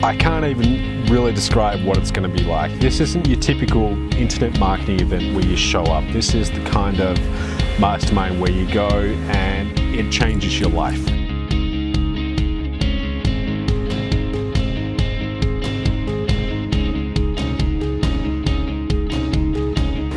I can't even really describe what it's going to be like. This isn't your typical internet marketing event where you show up. This is the kind of mastermind where you go and it changes your life.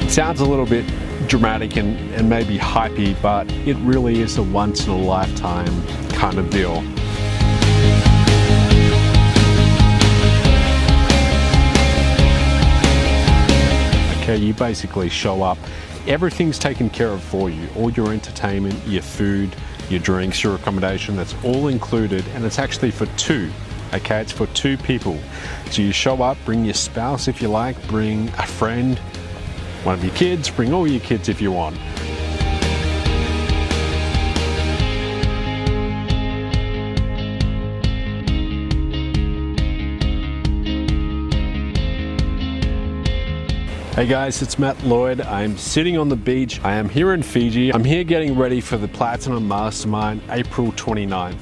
It sounds a little bit dramatic and maybe hypey, but it really is a once in a lifetime kind of deal. Okay, you basically show up, everything's taken care of for you. All your entertainment, your food, your drinks, your accommodation, that's all included, and it's actually for two. Okay, it's for two people. So you show up, bring your spouse if you like, bring a friend, one of your kids, bring all your kids if you want. Hey guys, it's Matt Lloyd. I'm sitting on the beach. I am here in Fiji. I'm here getting ready for the Platinum Mastermind April 29th,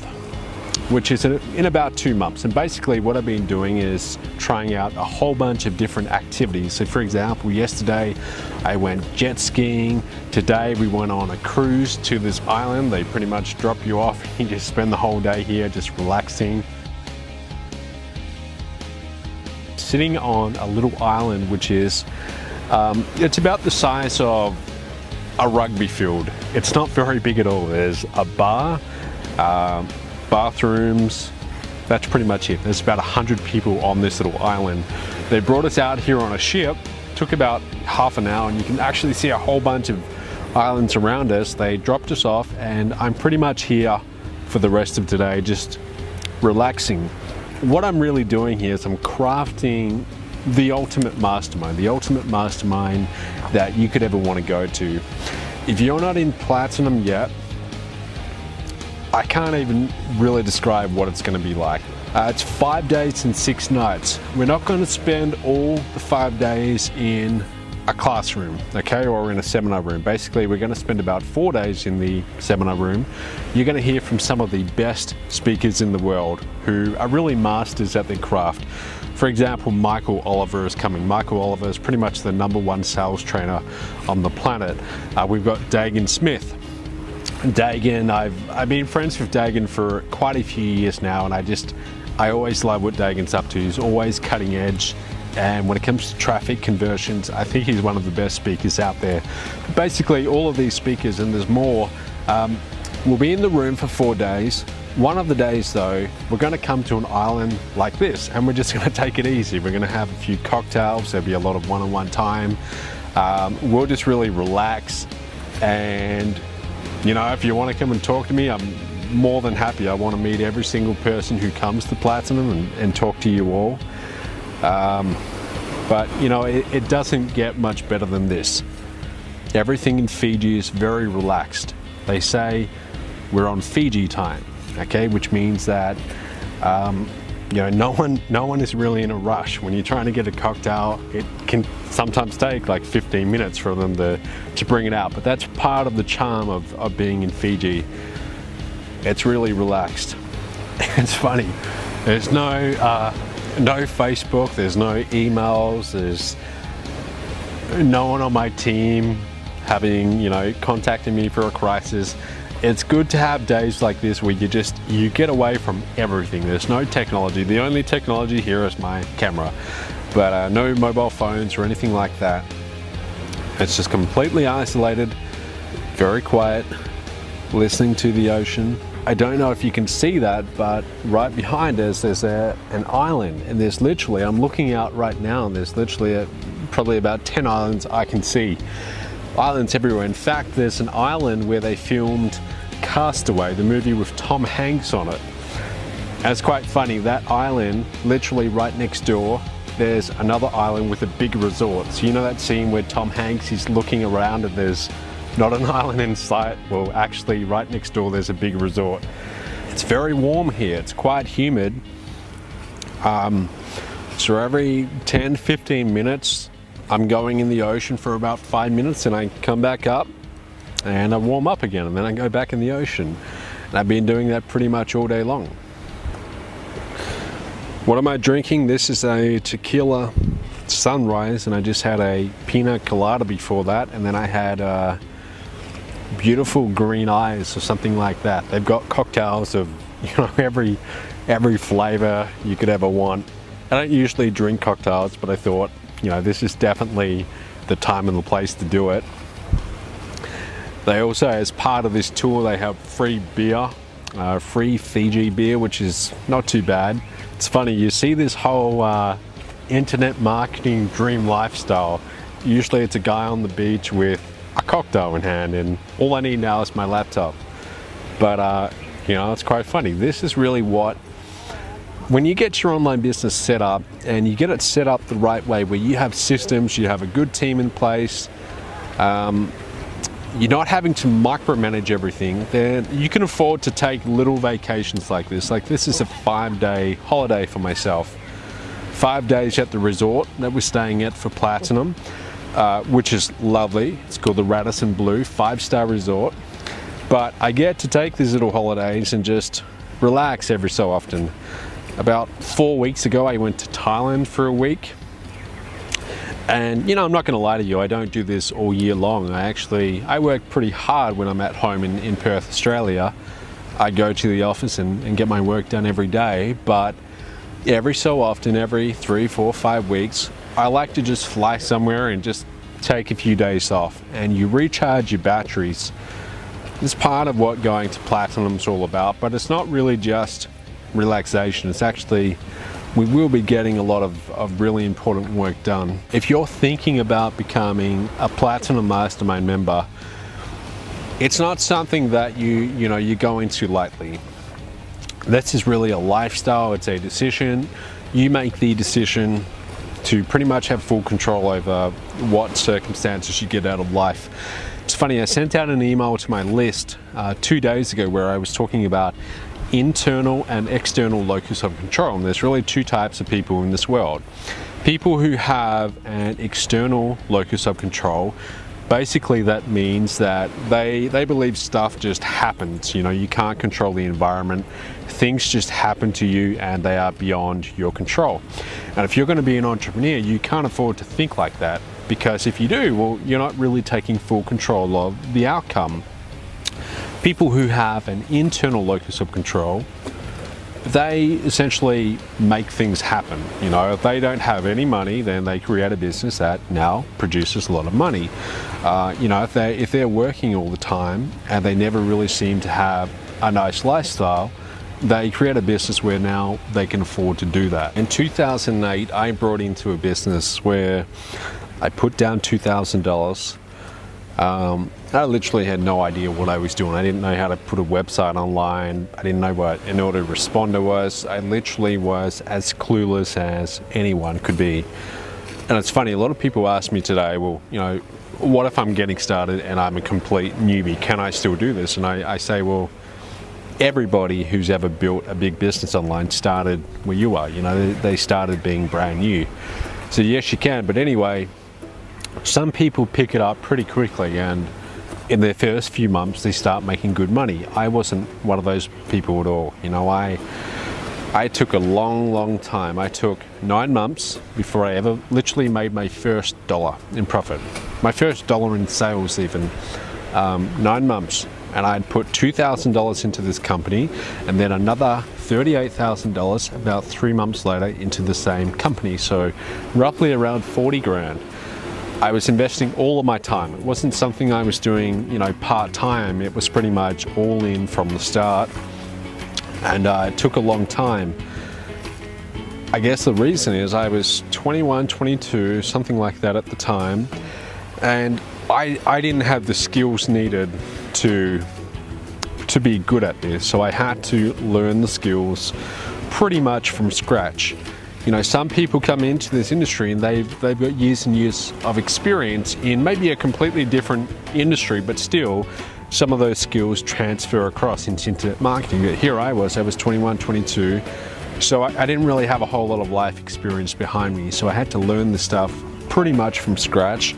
which is in about 2 months. And basically what I've been doing is trying out a whole bunch of different activities. So for example, yesterday I went jet skiing. Today we went on a cruise to this island. They pretty much drop you off. You just spend the whole day here just relaxing. Sitting on a little island which is it's about the size of a rugby field. It's not very big at all. There's a bar, bathrooms, that's pretty much it. There's about 100 people on this little island. They brought us out here on a ship, took about half an hour, and you can actually see a whole bunch of islands around us. They dropped us off and I'm pretty much here for the rest of today, just relaxing. What I'm really doing here is I'm crafting the ultimate mastermind that you could ever want to go to. If you're not in Platinum yet, I can't even really describe what it's going to be like. It's 5 days and 6 nights. We're not going to spend all the 5 days in a classroom, okay, or in a seminar room. Basically, we're going to spend about 4 days in the seminar room. You're going to hear from some of the best speakers in the world who are really masters at their craft. For example, Michael Oliver is coming. Michael Oliver is pretty much the #1 sales trainer on the planet. We've got Dagan Smith. Dagan, I've been friends with Dagan for quite a few years now, and I always love what Dagan's up to. He's always cutting edge. And when it comes to traffic conversions, I think he's one of the best speakers out there. But basically, all of these speakers, and there's more, will be in the room for 4 days. One of the days though, we're going to come to an island like this, and we're just going to take it easy. We're going to have a few cocktails, there'll be a lot of one-on-one time. We'll just really relax, and you know, if you want to come and talk to me, I'm more than happy. I want to meet every single person who comes to Platinum and talk to you all. But you know, it doesn't get much better than this. Everything in Fiji is very relaxed. They say we're on Fiji time, okay, which means that you know, no one is really in a rush. When you're trying to get a cocktail, it can sometimes take like 15 minutes for them to bring it out, but that's part of the charm of being in Fiji. It's really relaxed. It's funny, there's no Facebook, there's no emails, there's no one on my team having, you know, contacting me for a crisis. It's good to have days like this where you get away from everything. There's no technology. The only technology here is my camera, but no mobile phones or anything like that. It's just completely isolated, very quiet, listening to the ocean. I don't know if you can see that, but right behind us there's an island, and there's literally, I'm looking out right now, and there's literally probably about 10 islands I can see. Islands everywhere. In fact, there's an island where they filmed Castaway, the movie with Tom Hanks on it. And it's quite funny, that island, literally right next door, there's another island with a big resort. So you know that scene where Tom Hanks is looking around and there's not an island in sight? Well, actually right next door there's a big resort. It's very warm here, it's quite humid. So every 10-15 minutes I'm going in the ocean for about 5 minutes, and I come back up and I warm up again, and then I go back in the ocean. And I've been doing that pretty much all day long. What am I drinking? This is a tequila sunrise, and I just had a pina colada before that, and then I had beautiful green eyes or something like that. They've got cocktails of, you know, every flavor you could ever want. I don't usually drink cocktails, but I thought, you know, this is definitely the time and the place to do it. They also, as part of this tour, they have free beer, free Fiji beer, which is not too bad. It's funny, you see this whole internet marketing dream lifestyle. Usually it's a guy on the beach with a cocktail in hand, and all I need now is my laptop. But you know, it's quite funny. This is really what, when you get your online business set up and you get it set up the right way, where you have systems, you have a good team in place, you're not having to micromanage everything, then you can afford to take little vacations like this. Like, this is a 5-day holiday for myself. 5 days at the resort that we're staying at for Platinum, which is lovely. It's called the Radisson Blu 5-star resort. But I get to take these little holidays and just relax every so often. About 4 weeks ago, I went to Thailand for a week. And, you know, I'm not going to lie to you, I don't do this all year long. I work pretty hard when I'm at home in Perth, Australia. I go to the office and get my work done every day, but every so often, every 3, 4, 5 weeks, I like to just fly somewhere and just take a few days off, and you recharge your batteries. It's part of what going to Platinum's all about, but it's not really just relaxation. It's actually, we will be getting a lot of really important work done. If you're thinking about becoming a Platinum Mastermind member, it's not something that you go into lightly. This is really a lifestyle, it's a decision. You make the decision to pretty much have full control over what circumstances you get out of life. It's funny, I sent out an email to my list 2 days ago where I was talking about internal and external locus of control. And there's really two types of people in this world. People who have an external locus of control, basically that means that they believe stuff just happens. You know, you can't control the environment. Things just happen to you and they are beyond your control. And if you're going to be an entrepreneur, you can't afford to think like that, because if you do, well, you're not really taking full control of the outcome. People who have an internal locus of control, they essentially make things happen. You know, if they don't have any money, then they create a business that now produces a lot of money. You know, if they're working all the time and they never really seem to have a nice lifestyle, they create a business where now they can afford to do that. In 2008, I brought into a business where I put down $2,000. I literally had no idea what I was doing. I didn't know how to put a website online. I didn't know what an autoresponder was. I literally was as clueless as anyone could be. And it's funny, a lot of people ask me today, well, you know, what if I'm getting started and I'm a complete newbie? Can I still do this? And I say, well, everybody who's ever built a big business online started where you are. You know, they started being brand new. So yes, you can. But anyway, some people pick it up pretty quickly, and in their first few months they start making good money. I wasn't one of those people at all. You know, I took a long time. I took 9 months before I ever literally made my first dollar in profit. My first dollar in sales even. 9 months. And I'd put $2,000 into this company, and then another $38,000 about 3 months later into the same company. So roughly around 40 grand. I was investing all of my time. It wasn't something I was doing, you know, part-time. It was pretty much all in from the start, and it took a long time. I guess the reason is I was 21, 22, something like that at the time, and I didn't have the skills needed to be good at this, so I had to learn the skills pretty much from scratch. You know, some people come into this industry and they've got years and years of experience in maybe a completely different industry, but still some of those skills transfer across into internet marketing. But here I was 21, 22, so I didn't really have a whole lot of life experience behind me, so I had to learn this stuff pretty much from scratch.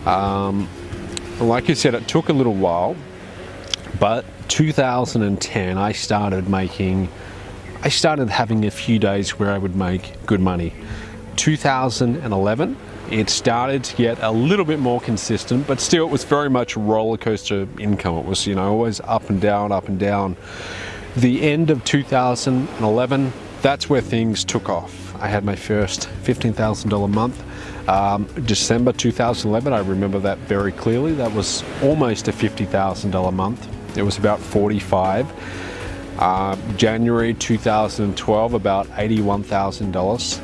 Like you said, it took a little while, but 2010 I started making I started having a few days where I would make good money. 2011, it started to get a little bit more consistent, but still it was very much roller coaster income. It was, always up and down, up and down. The end of 2011, that's where things took off. I had my first $15,000 month. December 2011, I remember that very clearly. That was almost a $50,000 month. It was about 45. January 2012, about $81,000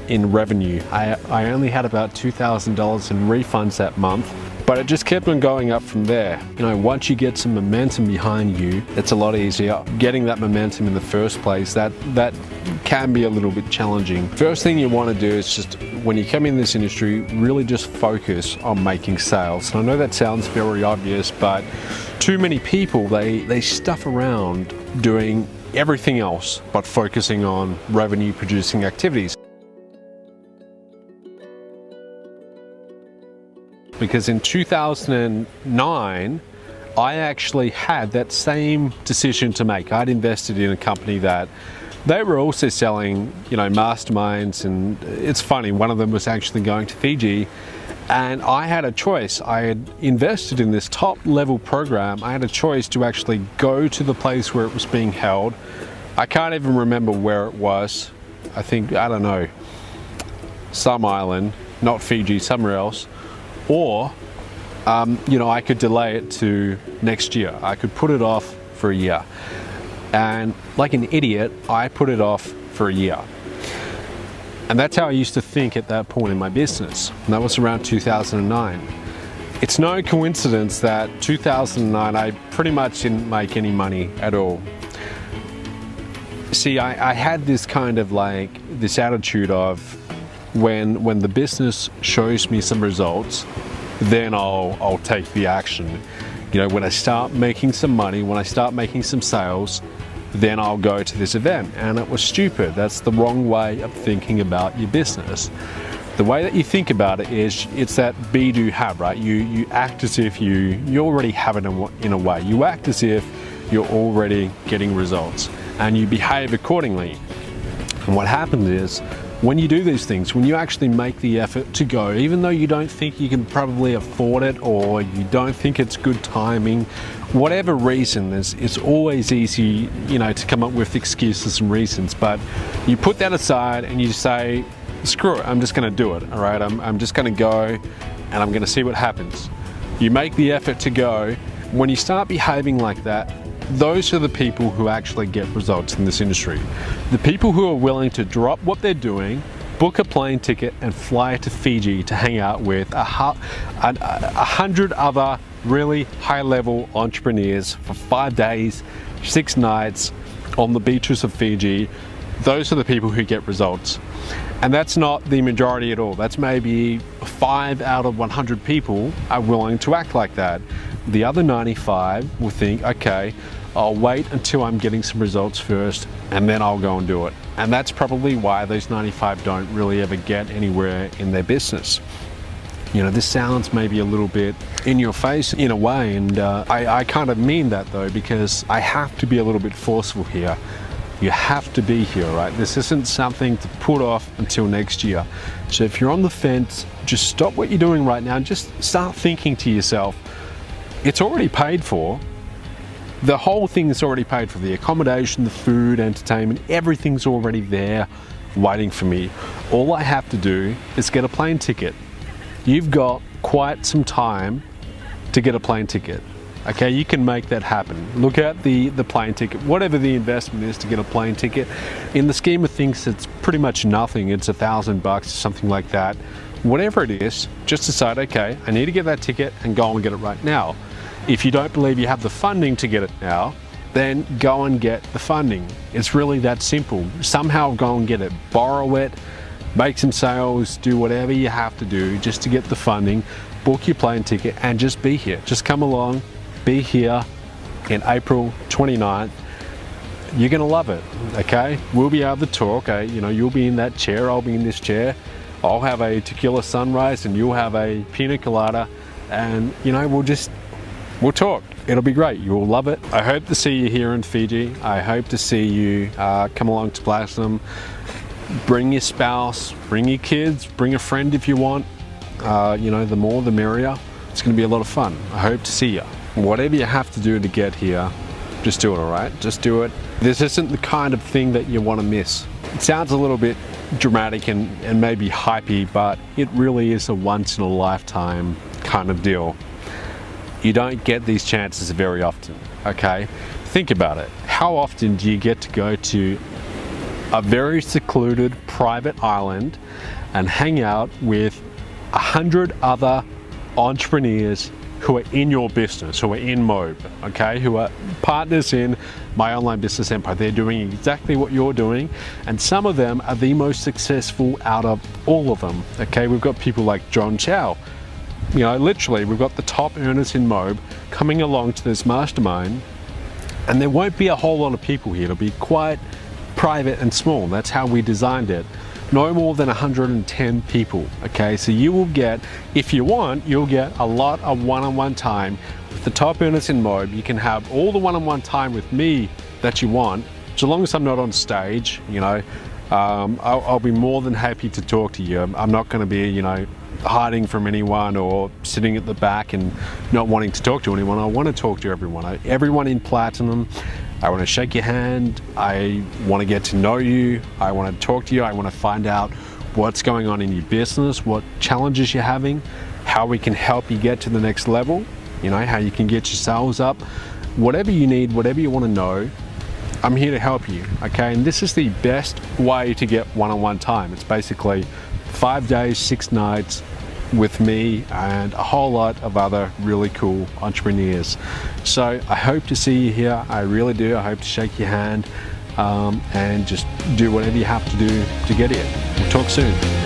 in revenue. I only had about $2,000 in refunds that month, but it just kept on going up from there. Once you get some momentum behind you, it's a lot easier. Getting that momentum in the first place, that can be a little bit challenging. First thing you want to do is just, when you come in this industry, really just focus on making sales. And I know that sounds very obvious, but too many people, they stuff around doing everything else but focusing on revenue producing activities. Because in 2009, I actually had that same decision to make. I'd invested in a company that they were also selling, masterminds, and it's funny, one of them was actually going to Fiji, and I had a choice. I had invested in this top level program. I had a choice to actually go to the place where it was being held. I can't even remember where it was. I think, I don't know, some island, not Fiji, somewhere else. Or, I could delay it to next year. I could put it off for a year. And like an idiot, I put it off for a year. And that's how I used to think at that point in my business. And that was around 2009. It's no coincidence that 2009, I pretty much didn't make any money at all. See, I had this kind of this attitude of, when the business shows me some results, then I'll take the action. When I start making some money, when I start making some sales, then I'll go to this event. And it was stupid. That's the wrong way of thinking about your business. The way that you think about it is, it's that be, do, have, right? You act as if you already have it in a way. You act as if you're already getting results, and you behave accordingly. And what happens is, when you do these things, when you actually make the effort to go, even though you don't think you can probably afford it, or you don't think it's good timing, whatever reason, it's always easy, to come up with excuses and reasons, but you put that aside and you say, screw it, I'm just gonna do it, all right? I'm just gonna go and I'm gonna see what happens. You make the effort to go. When you start behaving like that, those are the people who actually get results in this industry. The people who are willing to drop what they're doing, book a plane ticket and fly to Fiji to hang out with 100 other really high-level entrepreneurs for 5 days, 6 nights on the beaches of Fiji. Those are the people who get results. And that's not the majority at all. That's maybe 5 out of 100 people are willing to act like that. The other 95 will think, okay, I'll wait until I'm getting some results first, and then I'll go and do it. And that's probably why those 95 don't really ever get anywhere in their business. This sounds maybe a little bit in your face in a way, and I kind of mean that though, because I have to be a little bit forceful here. You have to be here, right? This isn't something to put off until next year. So if you're on the fence, just stop what you're doing right now and just start thinking to yourself, it's already paid for. The whole thing is already paid for. The accommodation, the food, entertainment, everything's already there waiting for me. All I have to do is get a plane ticket. You've got quite some time to get a plane ticket. Okay, you can make that happen. Look at the plane ticket, whatever the investment is to get a plane ticket. In the scheme of things, it's pretty much nothing. It's $1,000, something like that. Whatever it is, just decide, okay, I need to get that ticket and go and get it right now. If you don't believe you have the funding to get it now, then go and get the funding. It's really that simple. Somehow go and get it, borrow it, make some sales, do whatever you have to do just to get the funding, book your plane ticket and just be here. Just come along, be here in April 29th. You're gonna love it, okay? We'll be able to talk, you'll be in that chair, I'll be in this chair. I'll have a tequila sunrise and you'll have a pina colada, and we'll talk. It'll be great. You will love it. I hope to see you here in Fiji. I hope to see you come along to Platinum. Bring your spouse, bring your kids, bring a friend if you want. You know, the more the merrier. It's going to be a lot of fun. I hope to see you. Whatever you have to do to get here, just do it, all right? Just do it. This isn't the kind of thing that you want to miss. It sounds a little bit dramatic and maybe hypey, but it really is a once in a lifetime kind of deal. You don't get these chances very often, okay? Think about it. How often do you get to go to a very secluded private island and hang out with 100 other entrepreneurs who are in your business, who are in MOBE, okay, who are partners in my online business empire? They're doing exactly what you're doing, and some of them are the most successful out of all of them, okay? We've got people like John Chow. You know, literally, we've got the top earners in MOBE coming along to this mastermind, and there won't be a whole lot of people here. It'll be quite private and small. That's how we designed it. No more than 110 people, okay? So you will get, if you want, you'll get a lot of one-on-one time with the top earners in MOBE. You can have all the one-on-one time with me that you want, so long as I'm not on stage, you know. I'll be more than happy to talk to you. I'm not gonna be, you know, hiding from anyone or sitting at the back and not wanting to talk to anyone. I want to talk to everyone. Everyone in Platinum. I want to shake your hand. I want to get to know you. I want to talk to you. I want to find out what's going on in your business, what challenges you're having, how we can help you get to the next level, you know, how you can get your sales up. Whatever you need, whatever you want to know, I'm here to help you, okay? And this is the best way to get one-on-one time. It's basically 5 days, 6 nights with me and a whole lot of other really cool entrepreneurs. So I hope to see you here. I really do. I hope to shake your hand and just do whatever you have to do to get here. We'll talk soon.